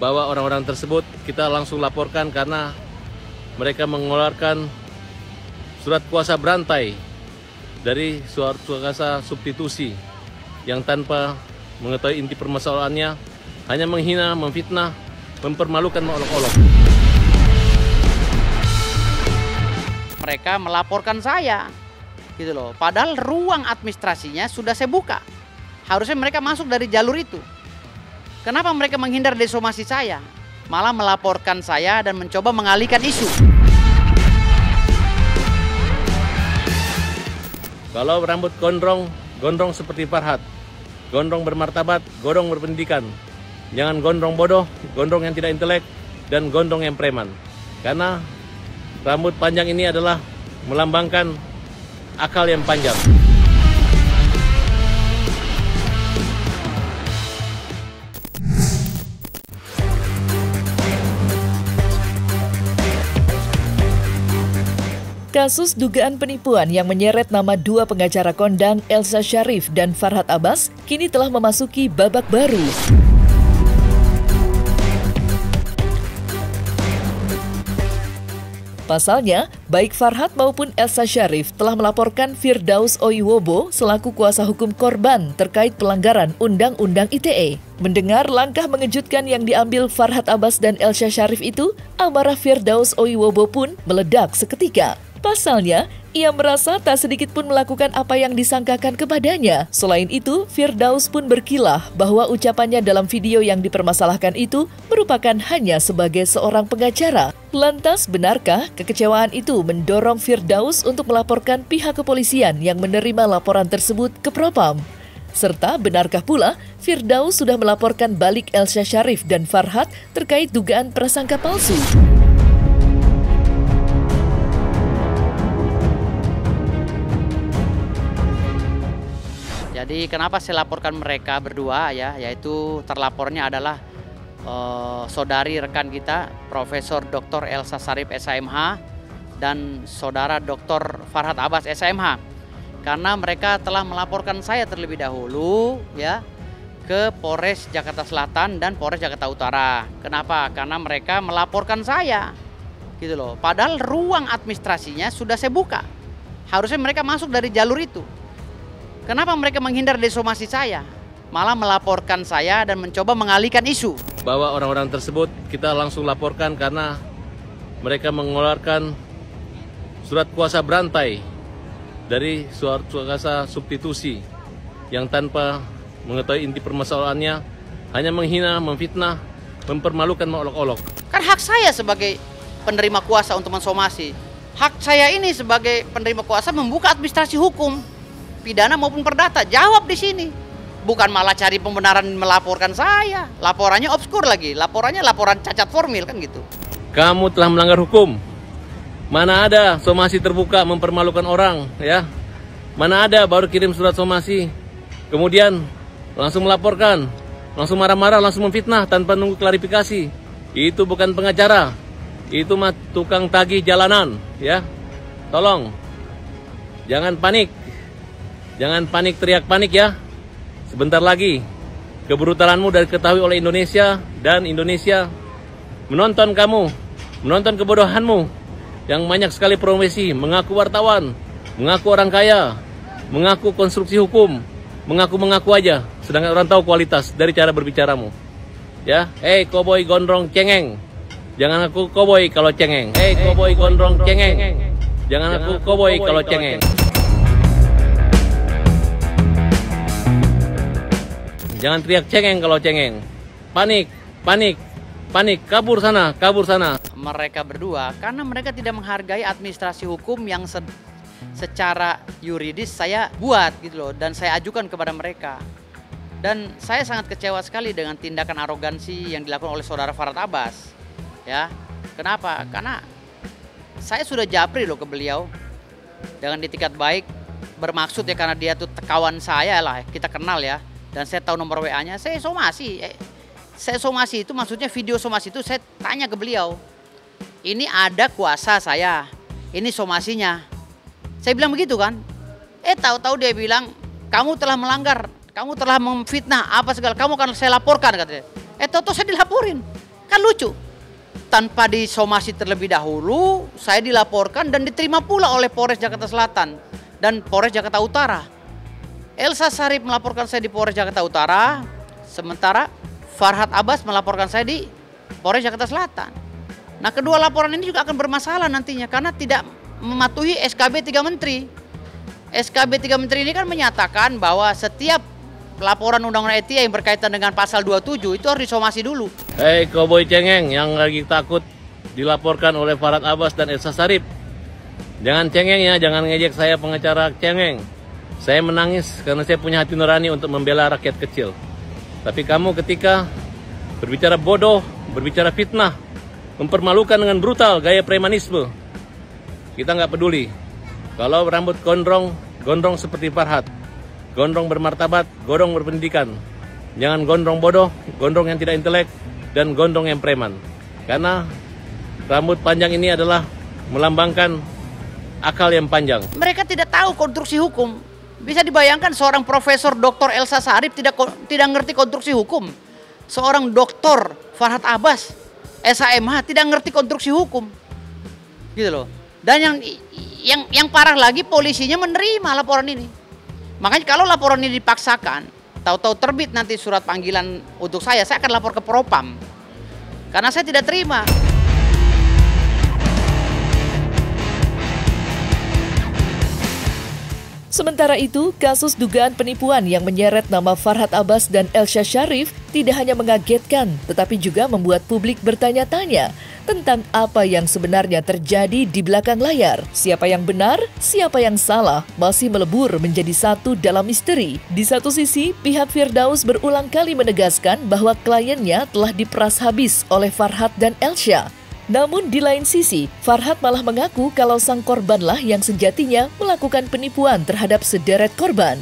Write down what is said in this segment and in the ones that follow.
bahwa orang-orang tersebut kita langsung laporkan karena mereka mengeluarkan surat kuasa berantai dari surat kuasa substitusi yang tanpa mengetahui inti permasalahannya hanya menghina, memfitnah, mempermalukan, mengolok-olok. Mereka melaporkan saya, gitu loh. Padahal ruang administrasinya sudah saya buka. Harusnya mereka masuk dari jalur itu. Kenapa mereka menghindar dari somasi saya? Malah melaporkan saya dan mencoba mengalihkan isu. Kalau rambut gondrong, gondrong seperti Farhat. Gondrong bermartabat, gondrong berpendidikan. Jangan gondrong bodoh, gondrong yang tidak intelek, dan gondrong yang preman. Karena rambut panjang ini adalah melambangkan akal yang panjang. Kasus dugaan penipuan yang menyeret nama dua pengacara kondang Elsa Sharif dan Farhat Abbas kini telah memasuki babak baru. Pasalnya, baik Farhat maupun Elsa Sharif telah melaporkan Firdaus Oiwobo selaku kuasa hukum korban terkait pelanggaran Undang-Undang ITE. Mendengar langkah mengejutkan yang diambil Farhat Abbas dan Elsa Sharif itu, amarah Firdaus Oiwobo pun meledak seketika. Pasalnya, ia merasa tak sedikit pun melakukan apa yang disangkakan kepadanya. Selain itu, Firdaus pun berkilah bahwa ucapannya dalam video yang dipermasalahkan itu merupakan hanya sebagai seorang pengacara. Lantas, benarkah kekecewaan itu mendorong Firdaus untuk melaporkan pihak kepolisian yang menerima laporan tersebut ke Propam? Serta benarkah pula Firdaus sudah melaporkan balik Elsa Sharif dan Farhat terkait dugaan prasangka palsu? Jadi kenapa saya laporkan mereka berdua ya, yaitu terlapornya adalah saudari rekan kita Profesor Dr. Elsa Sharif SHMH dan saudara Dr. Farhat Abbas SHMH. Karena mereka telah melaporkan saya terlebih dahulu ya ke Polres Jakarta Selatan dan Polres Jakarta Utara. Kenapa? Karena mereka melaporkan saya. Gitu loh. Padahal ruang administrasinya sudah saya buka. Harusnya mereka masuk dari jalur itu. Kenapa mereka menghindar dari somasi saya? Malah melaporkan saya dan mencoba mengalihkan isu. Bahwa orang-orang tersebut kita langsung laporkan karena mereka mengeluarkan surat kuasa berantai dari surat kuasa substitusi yang tanpa mengetahui inti permasalahannya hanya menghina, memfitnah, mempermalukan, mengolok-olok. Kan hak saya sebagai penerima kuasa untuk mensomasi. Hak saya ini sebagai penerima kuasa membuka administrasi hukum, pidana maupun perdata. Jawab di sini. Bukan malah cari pembenaran melaporkan saya. Laporannya obskur lagi. Laporannya laporan cacat formil kan gitu. Kamu telah melanggar hukum. Mana ada somasi terbuka mempermalukan orang ya. Mana ada baru kirim surat somasi. Kemudian langsung melaporkan. Langsung marah-marah, langsung memfitnah tanpa nunggu klarifikasi. Itu bukan pengacara. Itu mah tukang tagih jalanan ya. Tolong. Jangan panik. Jangan panik, teriak panik ya. Sebentar lagi kebrutalanmu dan diketahui oleh Indonesia dan Indonesia menonton kamu, menonton kebodohanmu yang banyak sekali profesi, mengaku wartawan, mengaku orang kaya, mengaku konstruksi hukum, mengaku aja, sedangkan orang tahu kualitas dari cara berbicaramu. Ya, koboi gondrong cengeng. Jangan aku koboi kalau cengeng. Koboi gondrong cengeng. Jangan aku koboi kalau cengeng. Jangan teriak cengeng kalau cengeng. Panik, panik, panik, kabur sana, kabur sana. Mereka berdua, karena mereka tidak menghargai administrasi hukum yang secara yuridis saya buat gitu loh. Dan saya ajukan kepada mereka. Dan saya sangat kecewa sekali dengan tindakan arogansi yang dilakukan oleh saudara Farhat Abbas. Ya, kenapa? Karena saya sudah japri loh ke beliau. Dengan itikat baik, bermaksud ya karena dia tuh kawan saya lah, kita kenal ya. Dan saya tahu nomor WA-nya, saya somasi. Saya somasi itu maksudnya video somasi itu saya tanya ke beliau. Ini ada kuasa saya, ini somasinya. Saya bilang begitu kan. Tahu-tahu dia bilang, kamu telah melanggar, kamu telah memfitnah, apa segala, kamu akan saya laporkan katanya. Tahu-tahu saya dilaporin. Kan lucu. Tanpa disomasi terlebih dahulu, saya dilaporkan dan diterima pula oleh Polres Jakarta Selatan dan Polres Jakarta Utara. Elsa Syarif melaporkan saya di Polres Jakarta Utara, sementara Farhad Abbas melaporkan saya di Polres Jakarta Selatan. Nah, kedua laporan ini juga akan bermasalah nantinya karena tidak mematuhi SKB 3 Menteri. SKB 3 Menteri ini kan menyatakan bahwa setiap laporan undang-undang ITE yang berkaitan dengan pasal 27 itu harus disomasi dulu. Hei Cowboy Cengeng yang lagi takut dilaporkan oleh Farhad Abbas dan Elsa Syarif. Jangan cengeng ya, jangan ngejek saya pengacara cengeng. Saya menangis karena saya punya hati nurani untuk membela rakyat kecil. Tapi kamu ketika berbicara bodoh, berbicara fitnah, mempermalukan dengan brutal gaya premanisme, kita nggak peduli. Kalau rambut gondrong, gondrong seperti Farhad. Gondrong bermartabat, gondrong berpendidikan. Jangan gondrong bodoh, gondrong yang tidak intelek, dan gondrong yang preman. Karena rambut panjang ini adalah melambangkan akal yang panjang. Mereka tidak tahu konstruksi hukum. Bisa dibayangkan seorang Profesor Dr. Elsa Syarif tidak ngerti konstruksi hukum. Seorang Dr. Farhad Abbas, SHMH, tidak ngerti konstruksi hukum. Gitu loh. Dan yang parah lagi, polisinya menerima laporan ini. Makanya kalau laporan ini dipaksakan, tahu-tahu terbit nanti surat panggilan untuk saya akan lapor ke Propam. Karena saya tidak terima. Sementara itu, kasus dugaan penipuan yang menyeret nama Farhad Abbas dan Elsa Syarif tidak hanya mengagetkan, tetapi juga membuat publik bertanya-tanya tentang apa yang sebenarnya terjadi di belakang layar. Siapa yang benar, siapa yang salah, masih melebur menjadi satu dalam misteri. Di satu sisi, pihak Firdaus berulang kali menegaskan bahwa kliennya telah diperas habis oleh Farhad dan Elsa. Namun di lain sisi, Farhad malah mengaku kalau sang korbanlah yang sejatinya melakukan penipuan terhadap sederet korban.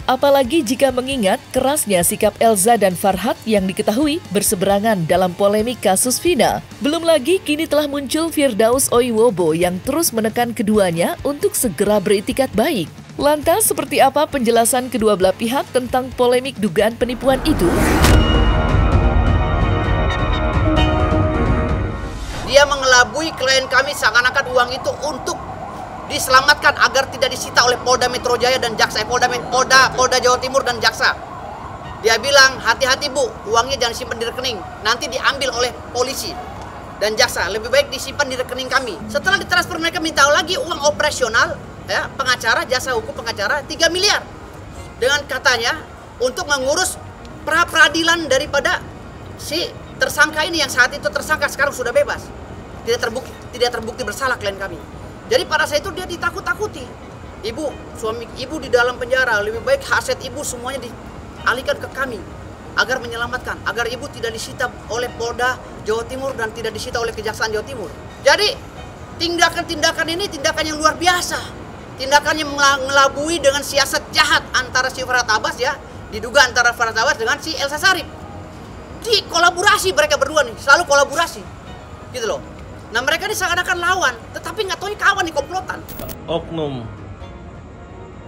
Apalagi jika mengingat kerasnya sikap Elza dan Farhad yang diketahui berseberangan dalam polemik kasus Vina. Belum lagi kini telah muncul Firdaus Oiwobo yang terus menekan keduanya untuk segera beritikat baik. Lantas seperti apa penjelasan kedua belah pihak tentang polemik dugaan penipuan itu? Dia mengelabui klien kami seakan-akan uang itu untuk diselamatkan agar tidak disita oleh Polda Metro Jaya dan Jaksa, Polda Jawa Timur dan Jaksa. Dia bilang, hati-hati Bu, uangnya jangan simpan di rekening, nanti diambil oleh polisi dan Jaksa. Lebih baik disimpan di rekening kami. Setelah ditransfer mereka minta lagi uang operasional, ya, pengacara, jasa hukum pengacara 3 miliar. Dengan katanya untuk mengurus pra-peradilan daripada si tersangka ini yang saat itu tersangka sekarang sudah bebas. Tidak terbukti bersalah klien kami. Jadi pada saat itu dia ditakut-takuti. Ibu, suami ibu di dalam penjara, lebih baik aset ibu semuanya dialihkan ke kami agar menyelamatkan, agar ibu tidak disita oleh Polda Jawa Timur dan tidak disita oleh Kejaksaan Jawa Timur. Jadi tindakan-tindakan ini tindakan yang luar biasa. Tindakan yang mengelabui dengan siasat jahat antara si Farhad Abbas, ya, diduga antara Farhad Abbas dengan si Elsa Syarif. Di kolaborasi mereka berdua nih, selalu kolaborasi. Gitu loh. Nah mereka ini seakan-akan lawan, tetapi nggak tahu kawan di komplotan. Oknum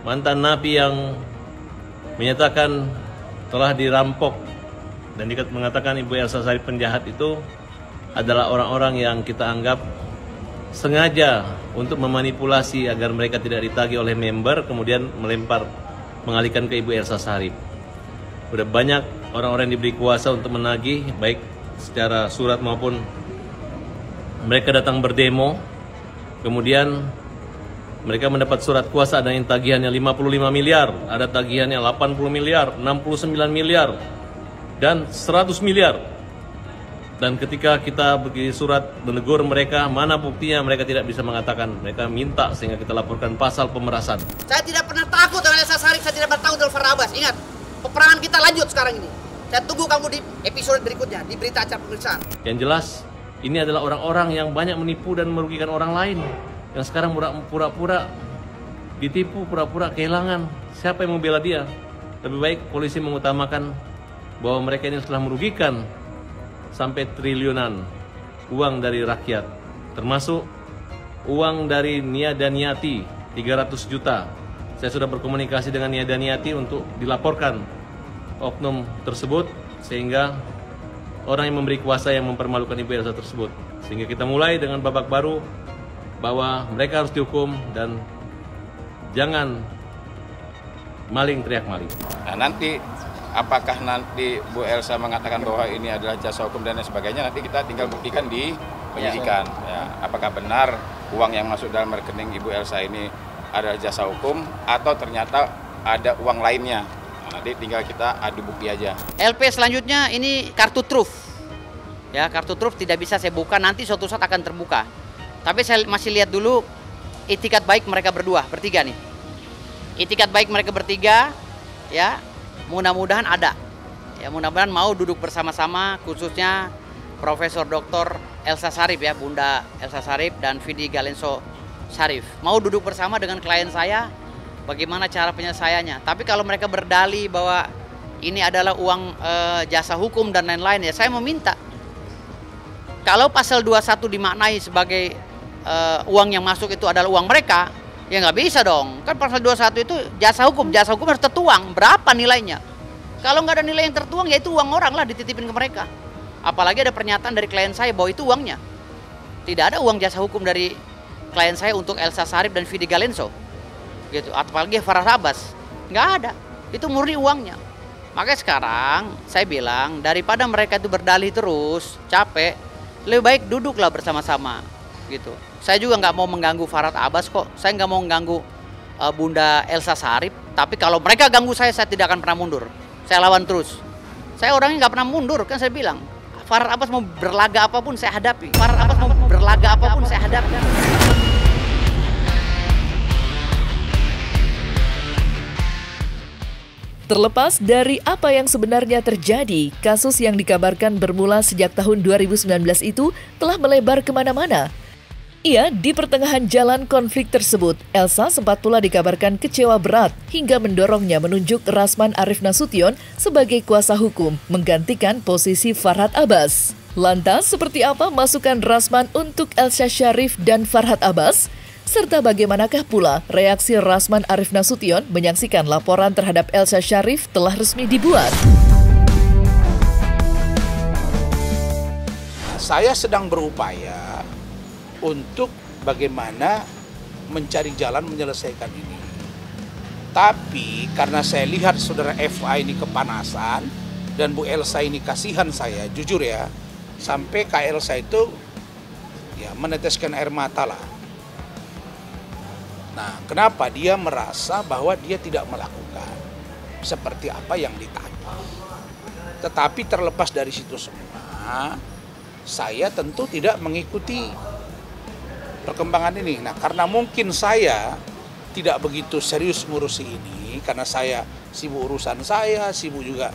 mantan napi yang menyatakan telah dirampok dan mengatakan Ibu Elsa Syarif penjahat itu adalah orang-orang yang kita anggap sengaja untuk memanipulasi agar mereka tidak ditagih oleh member, kemudian mengalihkan ke Ibu Elsa Syarif. Udah banyak orang-orang yang diberi kuasa untuk menagih, baik secara surat maupun mereka datang berdemo, kemudian mereka mendapat surat kuasa, ada yang tagihannya 55 miliar, ada tagihannya 80 miliar, 69 miliar, dan 100 miliar. Dan ketika kita beri surat menegur mereka, mana buktinya, mereka tidak bisa mengatakan. Mereka minta sehingga kita laporkan pasal pemerasan. Saya tidak pernah takut dengan Elsa Syarif, saya tidak pernah takut dengan Farhad Abbas. Ingat, peperangan kita lanjut sekarang ini. Saya tunggu kamu di episode berikutnya, di berita acara pemeriksaan. Yang jelas, ini adalah orang-orang yang banyak menipu dan merugikan orang lain. Yang sekarang pura-pura ditipu, pura-pura kehilangan. Siapa yang membela dia? Lebih baik polisi mengutamakan bahwa mereka ini telah merugikan sampai triliunan uang dari rakyat. Termasuk uang dari Nia Daniati, 300 juta. Saya sudah berkomunikasi dengan Nia Daniati untuk dilaporkan oknum tersebut, sehingga orang yang memberi kuasa yang mempermalukan Ibu Elsa tersebut. Sehingga kita mulai dengan babak baru bahwa mereka harus dihukum dan jangan maling teriak maling. Nah, nanti apakah nanti Bu Elsa mengatakan bahwa ini adalah jasa hukum dan lain sebagainya, nanti kita tinggal buktikan di penyidikan. Ya, apakah benar uang yang masuk dalam rekening Ibu Elsa ini adalah jasa hukum atau ternyata ada uang lainnya. Nah, nanti tinggal kita adu bukti aja. LP selanjutnya ini kartu truf. Ya, kartu truf tidak bisa saya buka, nanti suatu saat akan terbuka. Tapi saya masih lihat dulu itikat baik mereka berdua, bertiga nih. Itikat baik mereka bertiga, ya, mudah-mudahan ada. Ya, mudah-mudahan mau duduk bersama-sama, khususnya Profesor Dr. Elsa Syarif, ya, Bunda Elsa Syarif dan Vidi Galenso Syarif. Mau duduk bersama dengan klien saya, bagaimana cara penyelesaiannya. Tapi kalau mereka berdalih bahwa ini adalah uang jasa hukum dan lain-lain, ya saya meminta. Kalau pasal 21 dimaknai sebagai uang yang masuk itu adalah uang mereka, ya nggak bisa dong. Kan pasal 21 itu jasa hukum harus tertuang. Berapa nilainya? Kalau nggak ada nilai yang tertuang, ya itu uang orang lah dititipin ke mereka. Apalagi ada pernyataan dari klien saya bahwa itu uangnya. Tidak ada uang jasa hukum dari klien saya untuk Elsa Syarif dan Vidi Galenso. Gitu. Apalagi Farhad Abbas. Nggak ada. Itu murni uangnya. Makanya sekarang saya bilang daripada mereka itu berdalih terus, capek, lebih baik duduklah bersama-sama. Gitu. Saya juga nggak mau mengganggu Farhad Abbas kok. Saya nggak mau mengganggu Bunda Elsa Syarif. Tapi kalau mereka ganggu saya tidak akan pernah mundur. Saya lawan terus. Saya orangnya nggak pernah mundur, kan saya bilang. Farhad Abbas mau berlaga apapun saya hadapi. Farhad Abbas mau berlaga apapun saya hadapi. Terlepas dari apa yang sebenarnya terjadi, kasus yang dikabarkan bermula sejak tahun 2019 itu telah melebar kemana-mana. Iya, di pertengahan jalan konflik tersebut, Elsa sempat pula dikabarkan kecewa berat hingga mendorongnya menunjuk Rasman Arif Nasution sebagai kuasa hukum menggantikan posisi Farhad Abbas. Lantas, seperti apa masukan Rasman untuk Elsa Syarif dan Farhad Abbas? Serta bagaimanakah pula reaksi Rasman Arif Nasution menyaksikan laporan terhadap Elsa Syarif telah resmi dibuat? Saya sedang berupaya untuk bagaimana mencari jalan menyelesaikan ini. Tapi karena saya lihat saudara FA ini kepanasan dan Bu Elsa ini kasihan saya, jujur ya, sampai Kak Elsa itu ya meneteskan air mata lah. Nah, kenapa dia merasa bahwa dia tidak melakukan seperti apa yang ditanya. Tetapi terlepas dari situ semua, saya tentu tidak mengikuti perkembangan ini. Nah, karena mungkin saya tidak begitu serius ngurusi ini, karena saya sibuk urusan saya, sibuk juga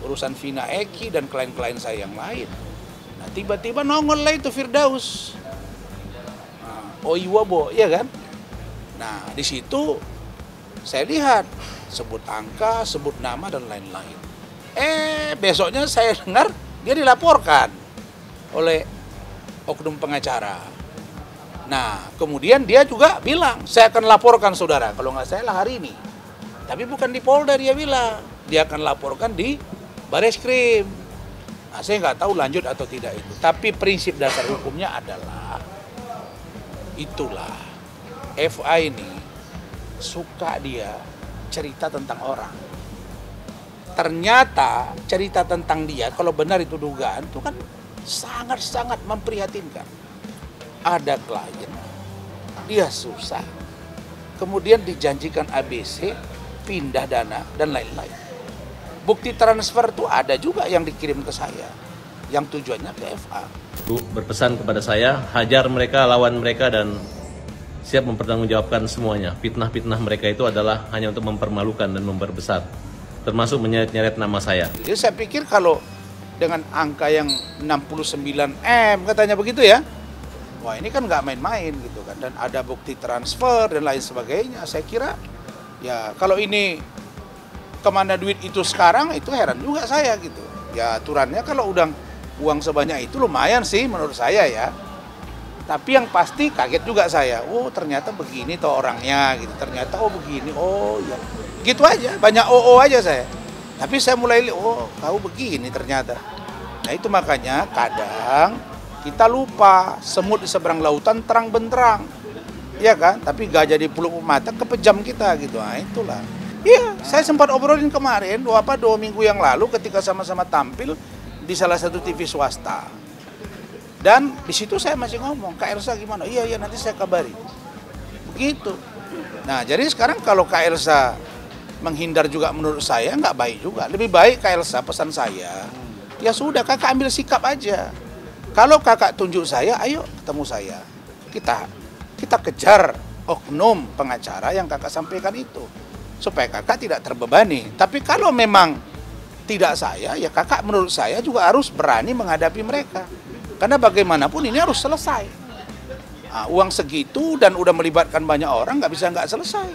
urusan Vina Eki dan klien-klien saya yang lain. Nah, tiba-tiba nongol lah itu Firdaus. Oiwobo, ya kan? Nah, di situ saya lihat sebut angka, sebut nama dan lain-lain. Besoknya saya dengar dia dilaporkan oleh oknum pengacara. Nah, kemudian dia juga bilang, saya akan laporkan saudara, kalau nggak salah hari ini. Tapi bukan di Polda dia bilang, dia akan laporkan di Bareskrim. Nah, saya nggak tahu lanjut atau tidak itu. Tapi prinsip dasar hukumnya adalah, itulah. FA ini suka dia cerita tentang orang. Ternyata cerita tentang dia, kalau benar itu dugaan, itu kan sangat-sangat memprihatinkan. Ada klien, dia susah, kemudian dijanjikan ABC, pindah dana, dan lain-lain. Bukti transfer itu ada juga yang dikirim ke saya, yang tujuannya ke FA. Bu berpesan kepada saya, hajar mereka, lawan mereka, dan siap mempertanggungjawabkan semuanya. Fitnah-fitnah mereka itu adalah hanya untuk mempermalukan dan memperbesar, termasuk menyeret-nyeret nama saya. Jadi saya pikir kalau dengan angka yang 69M katanya begitu ya, wah ini kan nggak main-main gitu kan, dan ada bukti transfer dan lain sebagainya. Saya kira ya kalau ini kemana duit itu sekarang, itu heran juga saya gitu. Ya aturannya kalau udah uang sebanyak itu lumayan sih menurut saya ya. Tapi yang pasti kaget juga saya, oh ternyata begini toh orangnya gitu, ternyata oh begini, oh ya gitu aja, banyak oh aja saya. Tapi saya mulai, oh tahu begini ternyata. Nah itu makanya kadang kita lupa semut di seberang lautan terang benderang, ya kan? Tapi gajah di pelupuk mata kepejam kita gitu. Nah itulah. Iya, saya sempat obrolin kemarin 2 minggu yang lalu ketika sama-sama tampil di salah satu TV swasta. Dan di situ saya masih ngomong, Kak Elsa gimana? Iya nanti saya kabari. Begitu. Nah jadi sekarang kalau Kak Elsa menghindar juga menurut saya nggak baik juga. Lebih baik Kak Elsa pesan saya, ya sudah kakak ambil sikap aja. Kalau kakak tunjuk saya, ayo ketemu saya. Kita kejar oknum pengacara yang kakak sampaikan itu. Supaya kakak tidak terbebani. Tapi kalau memang tidak saya, ya kakak menurut saya juga harus berani menghadapi mereka. Karena bagaimanapun ini harus selesai. Nah, uang segitu dan udah melibatkan banyak orang nggak bisa nggak selesai.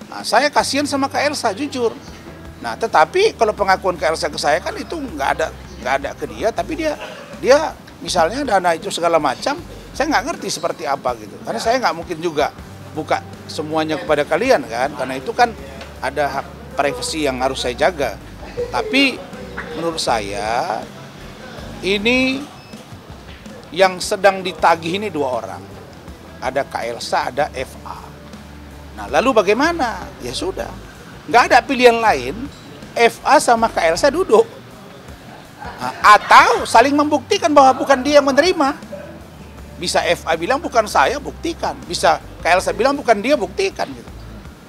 Nah, saya kasihan sama Kak Elsa jujur. Nah, tetapi kalau pengakuan Kak Elsa ke saya kan itu nggak ada ke dia, tapi dia misalnya dana itu segala macam, saya nggak ngerti seperti apa gitu. Karena saya nggak mungkin juga buka semuanya kepada kalian kan, karena itu kan ada hak privasi yang harus saya jaga. Tapi menurut saya ini yang sedang ditagih ini 2 orang. Ada Kak Elsa, ada FA. Nah lalu bagaimana? Ya sudah, nggak ada pilihan lain, FA sama Kak Elsa duduk. Nah, atau saling membuktikan bahwa bukan dia yang menerima. Bisa FA bilang bukan saya, buktikan. Bisa Kak Elsa bilang bukan dia, buktikan. Gitu.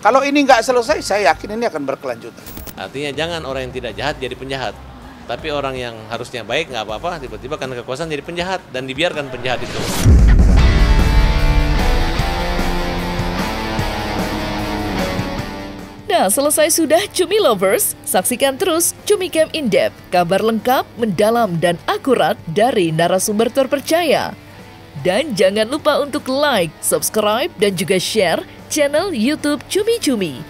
Kalau ini nggak selesai, saya yakin ini akan berkelanjutan. Artinya jangan orang yang tidak jahat jadi penjahat. Tapi orang yang harusnya baik nggak apa-apa, tiba-tiba karena kekuasaan jadi penjahat dan dibiarkan penjahat itu. Nah, selesai sudah Cumi Lovers, saksikan terus Cumi Camp In-Depth, kabar lengkap, mendalam, dan akurat dari narasumber terpercaya. Dan jangan lupa untuk like, subscribe, dan juga share channel YouTube Cumi Cumi.